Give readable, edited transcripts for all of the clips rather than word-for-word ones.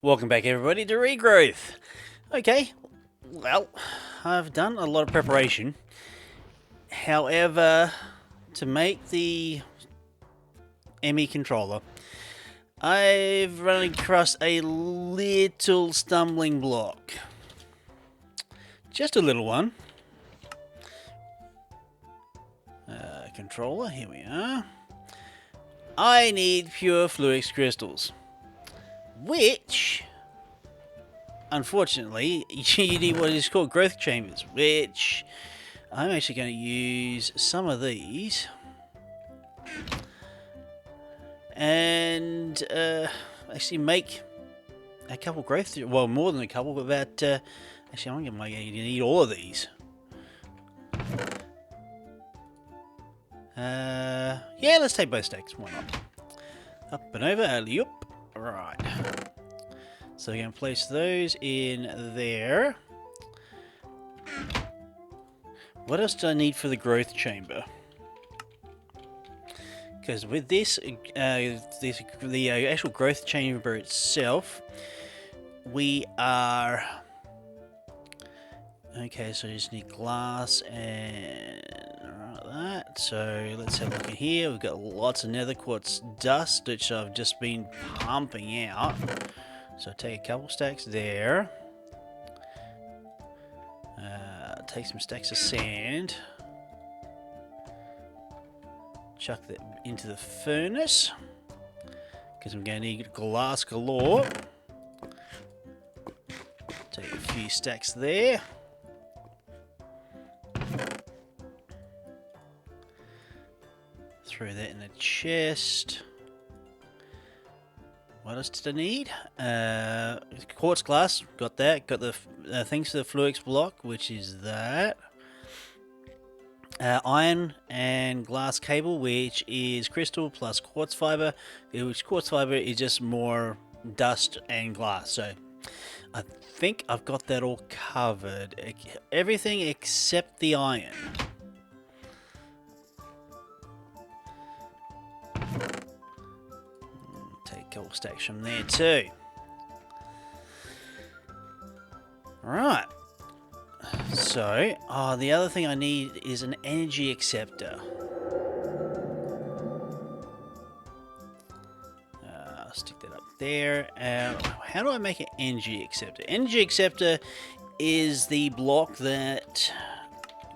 Welcome back everybody to Regrowth. Okay, well, I've done a lot of preparation. However, to make the Emmy controller, I've run across a little stumbling block. Just a little one. Controller, here we are. I need pure fluix crystals, which unfortunately you need what is called growth chambers, which I'm actually going to use some of these and actually make a couple growth, well, more than a couple, but about actually I'm going to need all of these. Yeah, let's take both stacks, why not? Up and over, alley-oop. Right. So we're going to place those in there. What else do I need for the growth chamber? Because with this, the actual growth chamber itself, we are... Okay, so I just need glass and that. So let's have a look at here. We've got lots of nether quartz dust, which I've just been pumping out. So take a couple stacks there. Take some stacks of sand. Chuck that into the furnace, because I'm going to need glass galore. Take a few stacks there. Throw that in the chest. What else did I need? Quartz glass, got that. Got the things for the fluix block, which is that. Iron and glass cable, which is crystal plus quartz fiber, which quartz fiber is just more dust and glass. So I think I've got that all covered. Everything except the iron. Take a couple stacks from there too. Right. So, the other thing I need is an energy acceptor. Stick that up there. How do I make an energy acceptor? Energy acceptor is the block that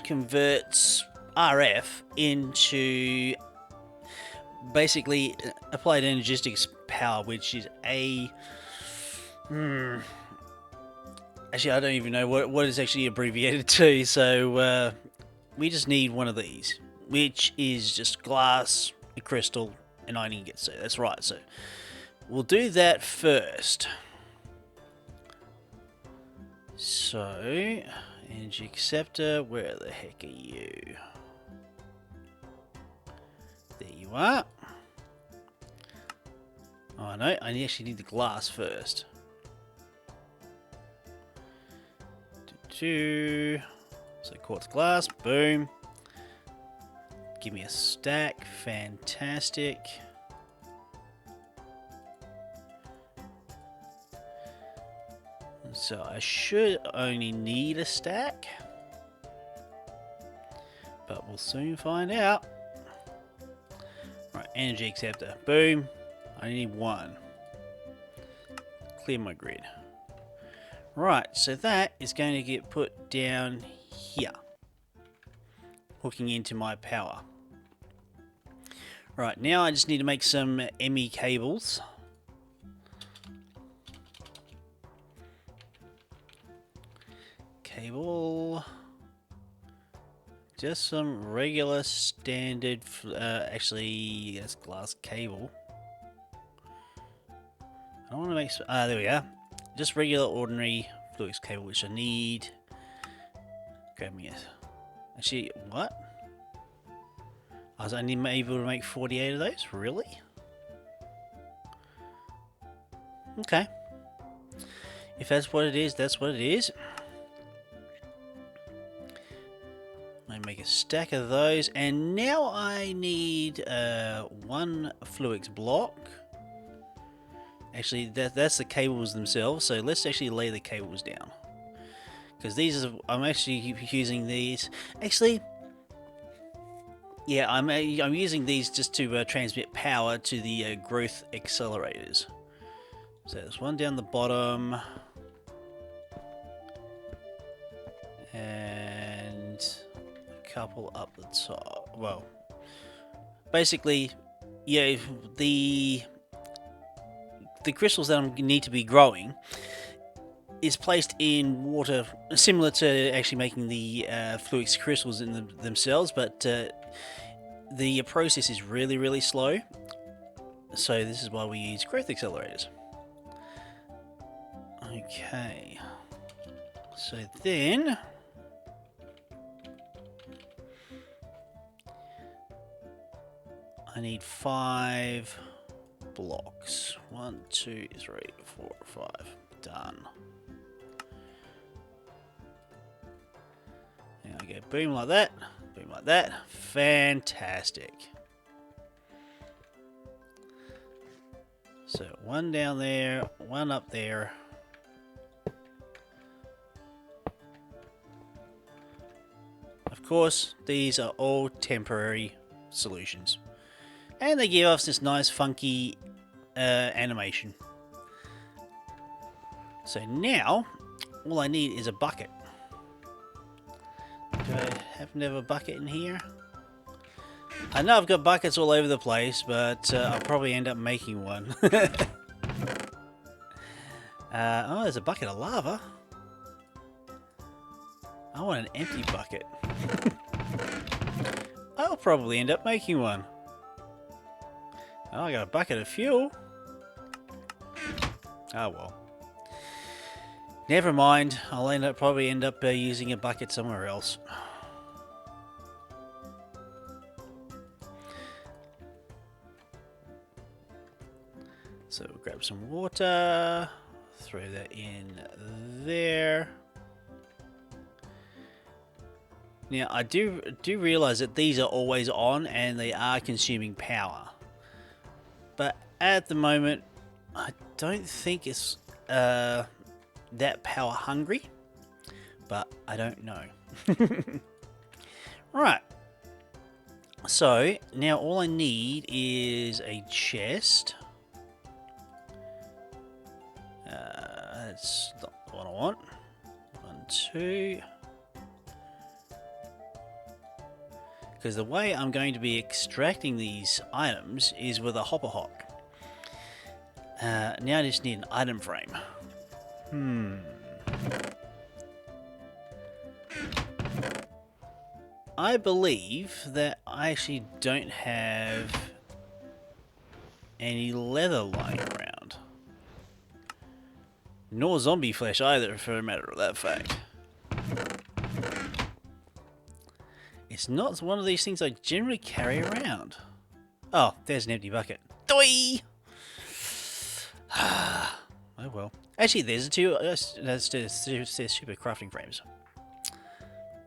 converts RF into basically applied energistics power, which is a... Actually, I don't even know what it's actually abbreviated to, so we just need one of these, which is just glass, a crystal, and iron ingots. So that's right, so we'll do that first. So, energy acceptor, where the heck are you? There you are. Oh no, I actually need the glass first. So quartz glass, boom. Give me a stack, fantastic. So I should only need a stack, but we'll soon find out. Right, energy acceptor, boom. I need one. Clear my grid. Right, so that is going to get put down here, hooking into my power. Right, now I just need to make some Emmy cables. Cable. Just some regular standard, actually that's glass cable. I want to make some, there we are. Just regular ordinary fluix cable, which I need. Grab me a... Actually, what? I was only able to make 48 of those? Really? Okay. If that's what it is, that's what it is. I make a stack of those, and now I need one fluix block. Actually, that's the cables themselves. So let's actually lay the cables down. Because these are, I'm actually using these. Actually, yeah, I'm using these just to transmit power to the growth accelerators. So there's one down the bottom. And a couple up the top. Well, basically, yeah, the crystals that I need to be growing is placed in water, similar to actually making the fluix crystals in themselves, but the process is really, really slow. So this is why we use growth accelerators. Okay. So then I need 5 blocks. 1, 2, 3, 4, 5. Done. There we go. Boom like that. Boom like that. Fantastic. So 1 down there, 1 up there. Of course, these are all temporary solutions. And they give us this nice funky animation. So now, all I need is a bucket. Do I happen to have a bucket in here? I know I've got buckets all over the place, but I'll probably end up making one. Oh, there's a bucket of lava. I want an empty bucket. I'll probably end up making one. Oh, I got a bucket of fuel. Oh well. Never mind. I'll probably end up using a bucket somewhere else. So we'll grab some water. Throw that in there. Now I do realize that these are always on and they are consuming power. But at the moment, I don't think it's that power hungry, but I don't know. Right. So now all I need is a chest. That's not what I want. 1, 2. Because the way I'm going to be extracting these items is with a hopper hock. Now I just need an item frame. I believe that I actually don't have any leather lying around. Nor zombie flesh either, for a matter of that fact. It's not one of these things I generally carry around. Oh, there's an empty bucket. Doi! Oh well. Actually, there's two super crafting frames.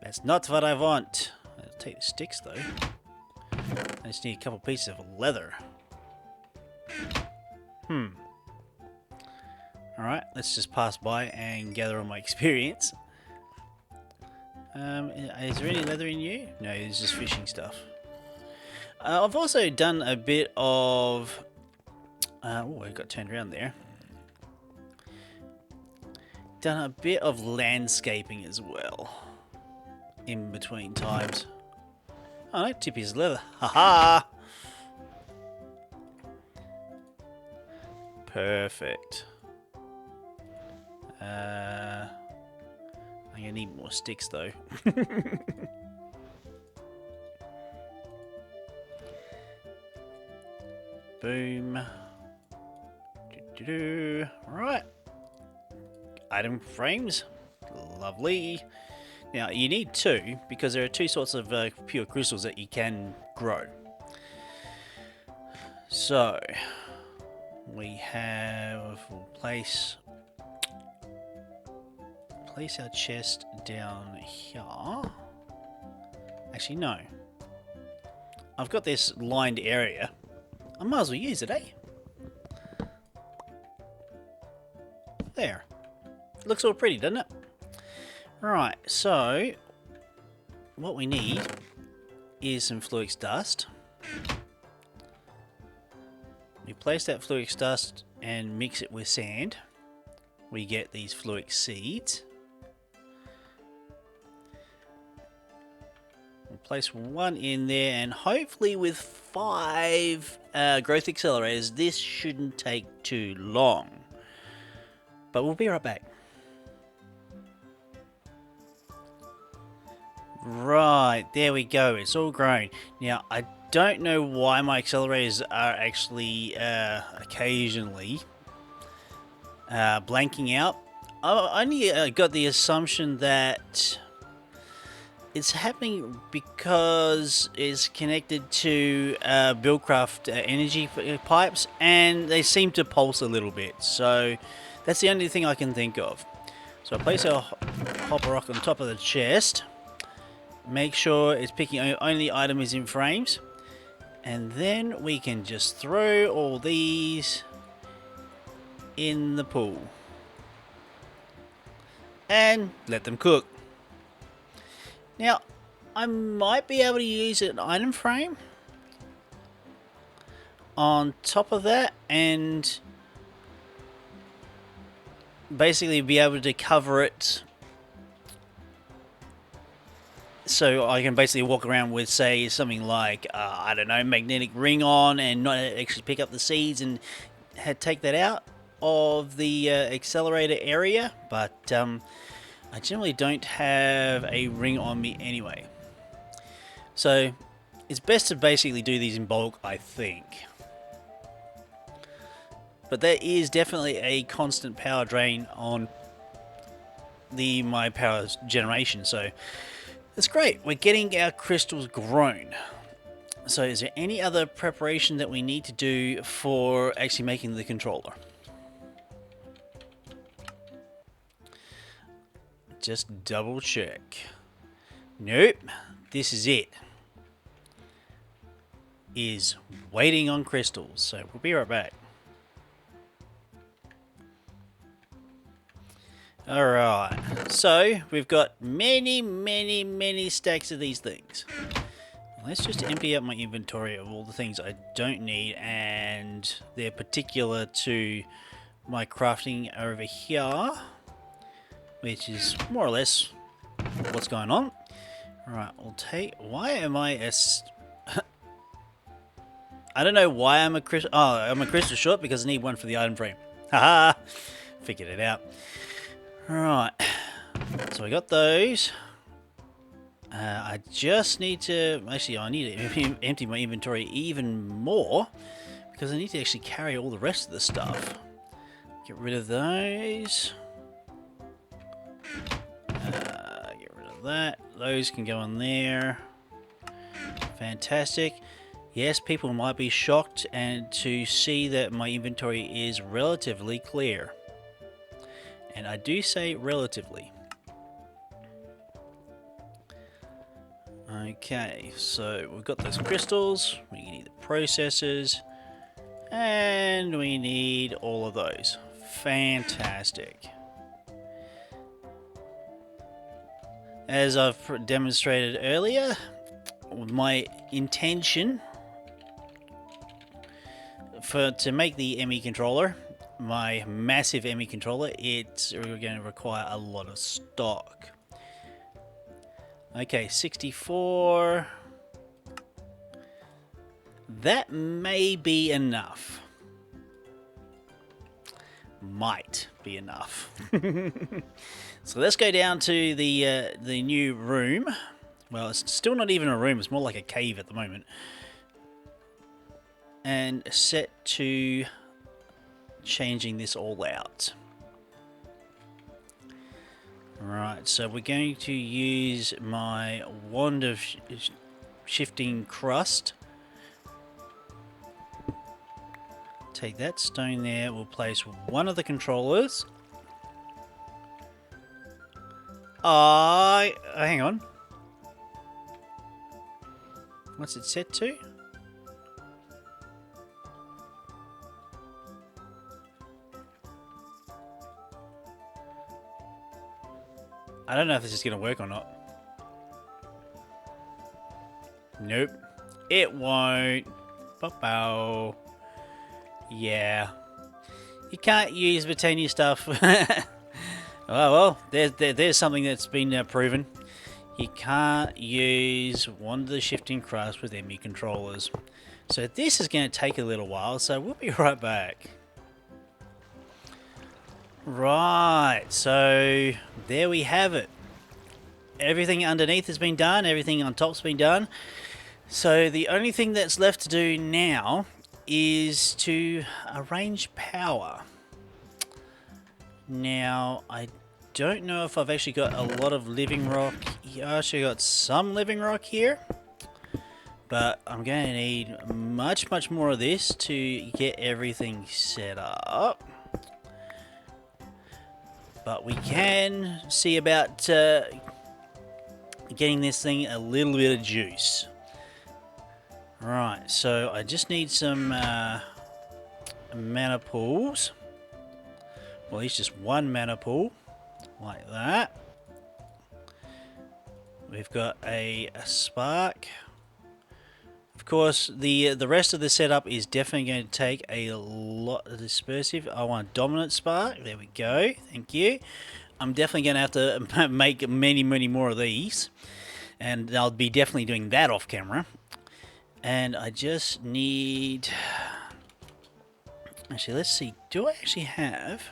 That's not what I want. I'll take the sticks though. I just need a couple pieces of leather. Alright, let's just pass by and gather on my experience. Is there any leather in you? No, it's just fishing stuff. I've also done a bit of... oh, I got turned around there. Done a bit of landscaping as well. In between times. Oh no, 2 pieces of leather. Haha! Perfect. I'm gonna need more sticks though. Boom. Right. Item frames. Lovely. Now you need 2 because there are 2 sorts of pure crystals that you can grow. So we have, we'll place our chest down here. Actually, no. I've got this lined area. I might as well use it, eh? There. Looks all pretty, doesn't it? Right, so what we need is some fluix dust. We place that fluix dust and mix it with sand. We get these fluix seeds. We'll place one in there, and hopefully with 5 growth accelerators, this shouldn't take too long. But we'll be right back. Right, there we go. It's all grown. Now, I don't know why my accelerators are actually occasionally blanking out. I only got the assumption that it's happening because it's connected to Buildcraft energy pipes, and they seem to pulse a little bit. So that's the only thing I can think of. So I place our hopper rock on top of the chest. Make sure it's picking only item is in frames. And then we can just throw all these in the pool. And let them cook. Now, I might be able to use an item frame on top of that and basically be able to cover it so I can basically walk around with, say, something like, I don't know, magnetic ring on and not actually pick up the seeds and take that out of the accelerator area. But I generally don't have a ring on me anyway. So it's best to basically do these in bulk, I think. But there is definitely a constant power drain on my power generation, so that's great. We're getting our crystals grown. So is there any other preparation that we need to do for actually making the controller? Just double check. Nope. This is it. Is waiting on crystals. So we'll be right back. Alright, so we've got many stacks of these things. Let's just empty out my inventory of all the things I don't need, and they're particular to my crafting over here, which is more or less what's going on. Alright, we'll take... Why am I a... I don't know why I'm a crystal... Oh, I'm a crystal short because I need one for the item frame. Haha! Figured it out. Right, so I got those. I just need to... Actually, I need to empty my inventory even more because I need to actually carry all the rest of the stuff. Get rid of those. Get rid of that. Those can go in there. Fantastic. Yes, people might be shocked and to see that my inventory is relatively clear. And I do say relatively. Okay, so we've got those crystals, we need the processors, and we need all of those. Fantastic. As I've demonstrated earlier, my intention to make the Emmy controller, my massive Emmy controller, it's going to require a lot of stock. Okay, 64. That may be enough. Might be enough. So let's go down to the new room. Well, it's still not even a room, it's more like a cave at the moment. And set to changing this all out. Right, so we're going to use my wand of shifting crust. Take that stone there, we'll place one of the controllers. Hang on. What's it set to? I don't know if this is going to work or not. Nope. It won't. Bow. Yeah. You can't use Botania stuff. Oh, well, there's something that's been proven. You can't use Wander the Shifting Crust with Emmy controllers. So this is going to take a little while, so we'll be right back. Right, so there we have it. Everything underneath has been done, everything on top's been done. So the only thing that's left to do now is to arrange power. Now, I don't know if I've actually got a lot of living rock. I actually got some living rock here. But I'm going to need much more of this to get everything set up. But we can see about getting this thing a little bit of juice. Right, so I just need some mana pools. Well, at least just one mana pool, like that. We've got a spark. Of course, the rest of the setup is definitely going to take a lot of dispersive. I want a dominant spark. There we go. Thank you. I'm definitely going to have to make many more of these. And I'll be definitely doing that off camera. And I just need... Actually, let's see. Do I actually have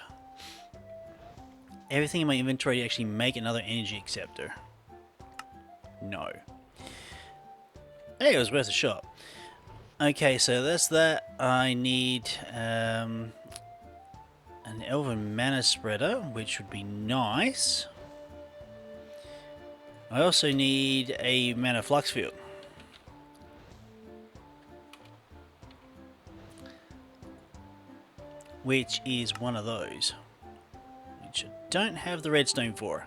everything in my inventory to actually make another energy acceptor? No. Hey, it was worth a shot. Okay, so that's that. I need an Elven Mana Spreader, which would be nice. I also need a Mana Flux Field. Which is one of those. Which I don't have the redstone for.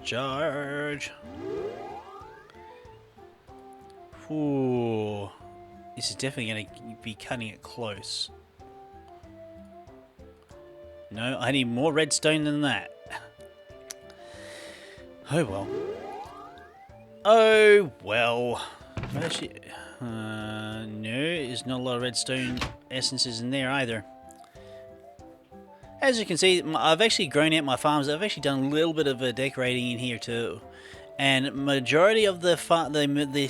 Charge. Ooh. This is definitely going to be cutting it close. No, I need more redstone than that. Oh well. Oh well. Actually, no, there's not a lot of redstone essences in there either. As you can see, I've actually grown out my farms. I've actually done a little bit of decorating in here too. And majority of the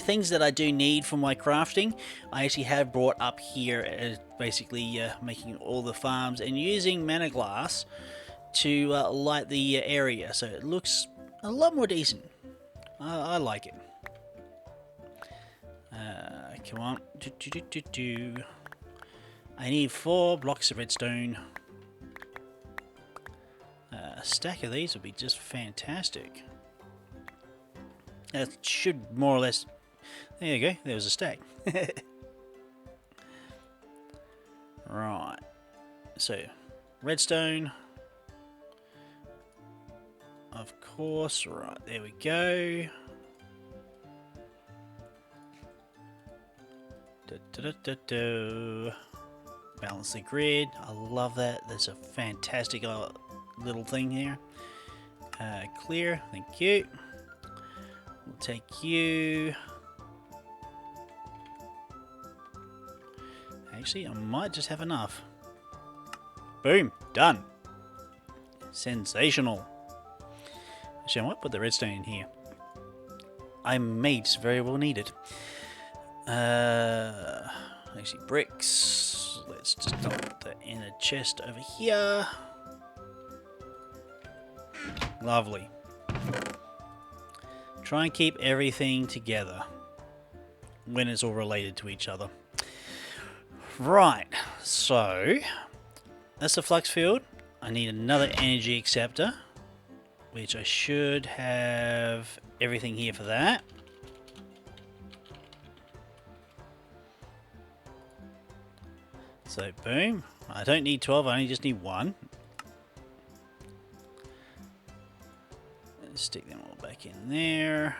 things that I do need for my crafting, I actually have brought up here, basically making all the farms and using mana glass to light the area, so it looks a lot more decent. I like it. Come on. I need 4 blocks of redstone. A stack of these would be just fantastic. That should more or less... There you go, there was a stack. Right. So, redstone. Of course, right, there we go. Balance the grid. I love that. That's a fantastic little thing here. Clear, thank you. We'll take you. Actually, I might just have enough. Boom, done. Sensational. Actually, I might put the redstone in here. I may just very well need it. Actually, bricks. Let's just put that in a chest over here. Lovely. Try and keep everything together when it's all related to each other. Right, so that's the flux field. I need another energy acceptor, which I should have everything here for that. So boom, I don't need 12, I only just need 1. Let's stick them all back in there.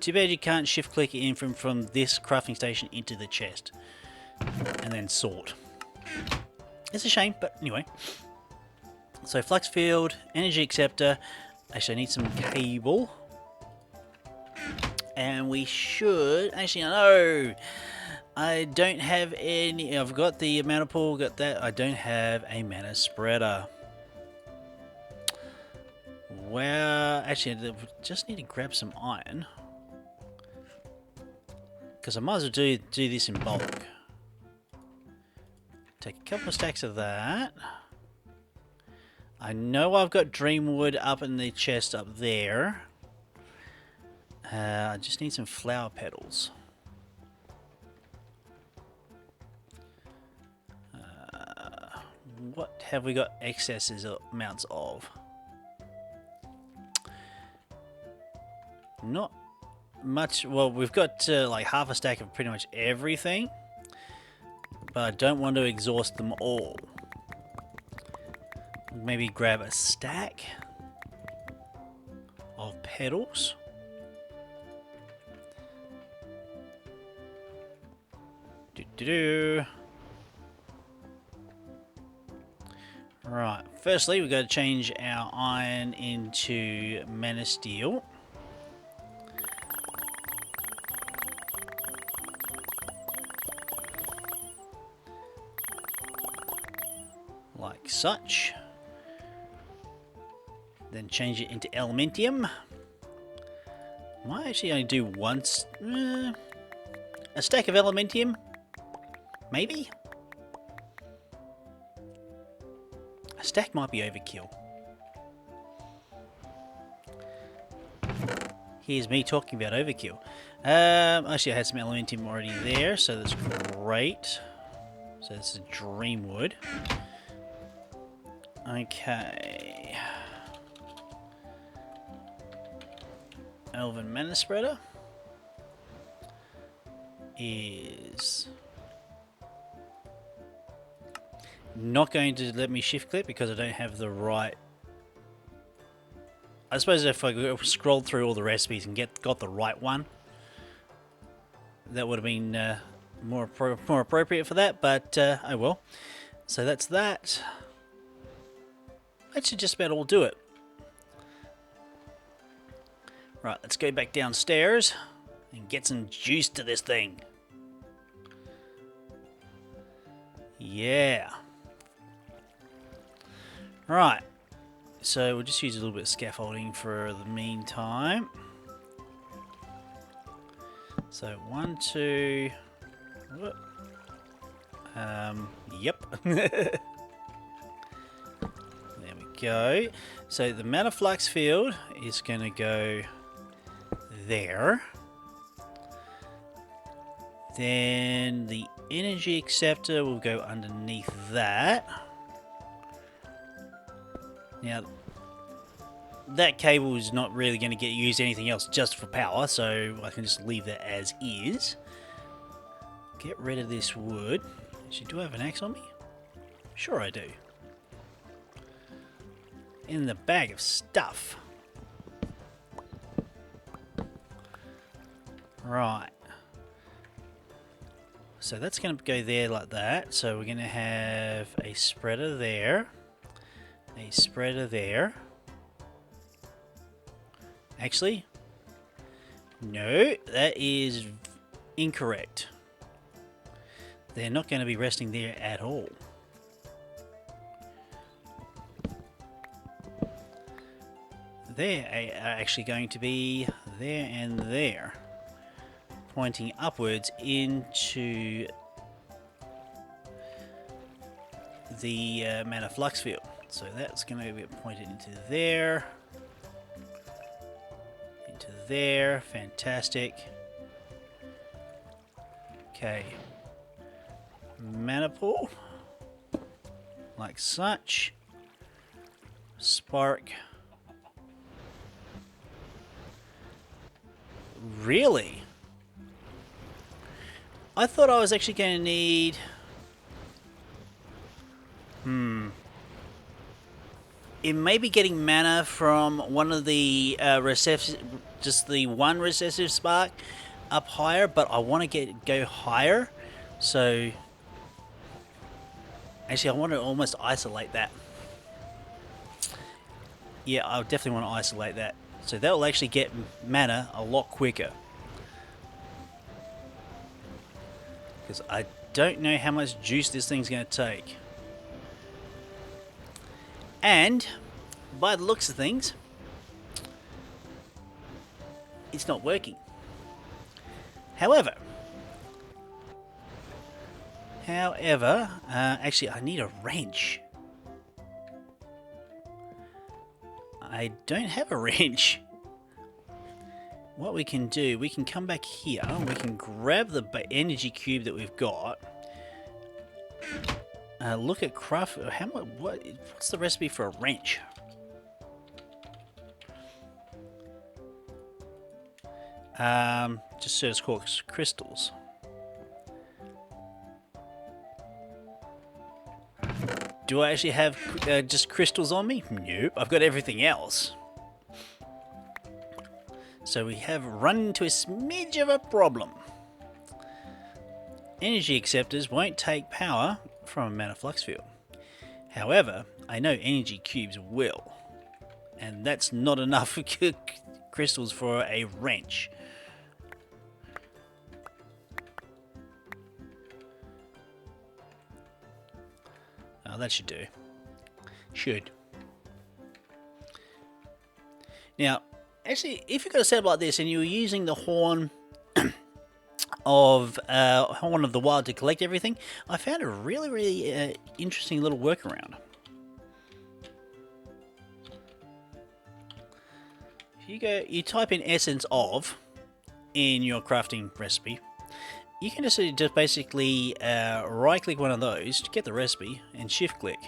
Too bad you can't shift click in from this crafting station into the chest and then sort. It's a shame, but anyway. So flux field, energy acceptor. Actually, I need some cable. And we should... Actually, no! I don't have any... I've got the mana pool, got that. I don't have a mana spreader. Well, actually, I just need to grab some iron. Because I might as well do this in bulk. Take a couple of stacks of that. I know I've got Dreamwood up in the chest up there. I just need some flower petals. What have we got excesses amounts of? Not much. Well, we've got like half a stack of pretty much everything. But I don't want to exhaust them all. Maybe grab a stack of petals. Right, firstly we've got to change our iron into mana steel. Like such. Then change it into elementium. Might actually only do once. A stack of elementium. Maybe? A stack might be overkill. Here's me talking about overkill. Actually, I had some elementium already there, so that's great. So this is Dreamwood. Okay. Elven Mana Spreader is not going to let me shift click because I don't have the right... I suppose if I scrolled through all the recipes and got the right one, that would have been more appropriate for that, but oh well. So that's that. That should just about all do it. Right, let's go back downstairs and get some juice to this thing. Yeah. Right, so we'll just use a little bit of scaffolding for the meantime. So 1, 2... yep. There we go. So the mana flux field is going to go there. Then the energy acceptor will go underneath that. Now, that cable is not really going to get used anything else just for power, so I can just leave that as is. Get rid of this wood. Actually, do I have an axe on me? Sure I do. In the bag of stuff. Right. So that's going to go there like that. So we're going to have a spreader there. A spreader there. Actually, no, that is incorrect. They're not going to be resting there at all. They are actually going to be there and there, pointing upwards into the mana flux field. So that's going to be pointed into there. Into there. Fantastic. Okay. Mana pool. Like such. Spark. Really? I thought I was actually going to need... It may be getting mana from one of the just the one recessive spark up higher, but I want to go higher. So... Actually, I want to almost isolate that. Yeah, I definitely want to isolate that. So that will actually get mana a lot quicker. Because I don't know how much juice this thing's going to take. And, by the looks of things, it's not working. However, actually I need a wrench. I don't have a wrench. What we can do, we can come back here, we can grab the energy cube that we've got. Look at craft. What's the recipe for a wrench? Just search quartz crystals. Do I actually have just crystals on me? Nope, I've got everything else. So we have run into a smidge of a problem. Energy acceptors won't take power from a mana flux field. However, I know energy cubes will. And that's not enough crystals for a wrench. Oh, that should do. Should. Now, actually, if you've got a setup like this and you're using the horn of the wild to collect everything, I found a really interesting little workaround. If you type in essence of in your crafting recipe, you can just basically right click one of those to get the recipe and shift click.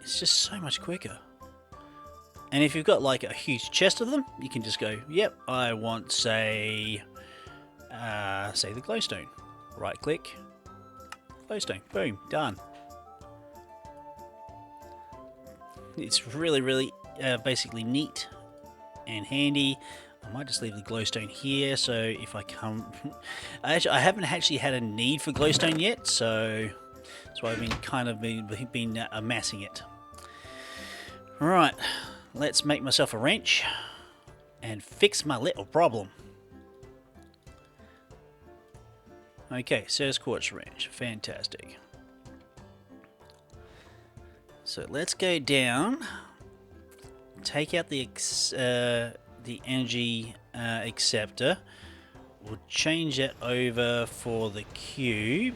It's just so much quicker. And if you've got like a huge chest of them, you can just go, yep, I want say the glowstone. Right click, glowstone, boom, done. It's really basically neat and handy. I might just leave the glowstone here, so if I come... I haven't actually had a need for glowstone yet, so that's why I've been amassing it. Right, let's make myself a wrench and fix my little problem. Okay, says quartz wrench, fantastic. So let's go down, take out the energy acceptor. We'll change that over for the cube.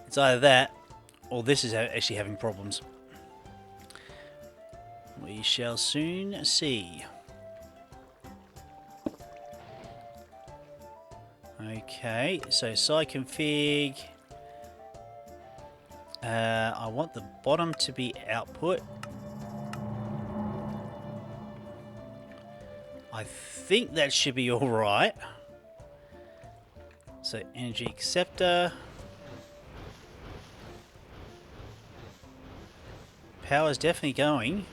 It's either that or this is actually having problems. We shall soon see. Okay, so side config. I want the bottom to be output. I think that should be all right. So energy acceptor. Power's definitely going,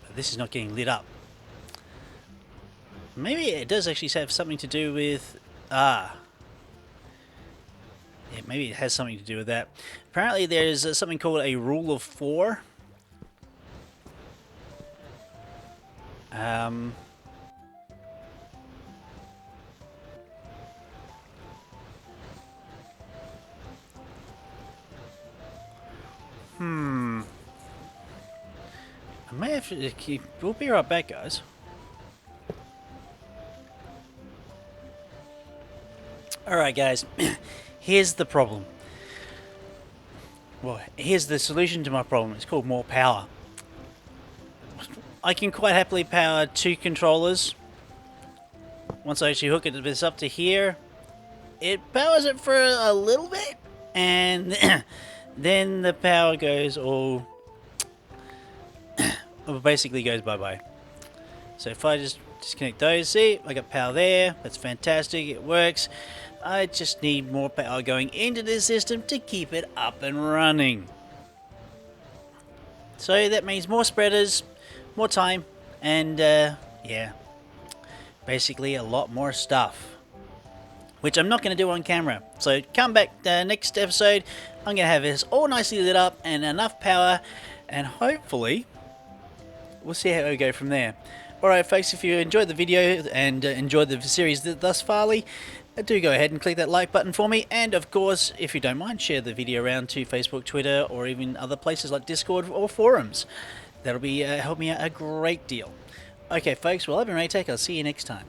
but this is not getting lit up. Maybe it does actually have something to do with... Yeah, maybe it has something to do with that. Apparently there's something called a rule of 4. I may have to keep... We'll be right back, guys. Alright, guys. Here's the problem. Well, here's the solution to my problem. It's called more power. I can quite happily power 2 controllers. Once I actually hook this up to here, it powers it for a little bit, and then the power goes all... basically goes bye-bye. So if I just disconnect those, see, I got power there. That's fantastic. It works. I just need more power going into this system to keep it up and running. So that means more spreaders, more time, and yeah, basically a lot more stuff. which I'm not going to do on camera. So come back next episode. I'm going to have this all nicely lit up and enough power, and hopefully we'll see how we go from there. Alright folks, if you enjoyed the video and enjoyed the series thus farly, do go ahead and click that like button for me, and of course, if you don't mind, share the video around to Facebook, Twitter, or even other places like Discord or forums. That'll be help me out a great deal. Okay folks, well I've been Raetac, I'll see you next time.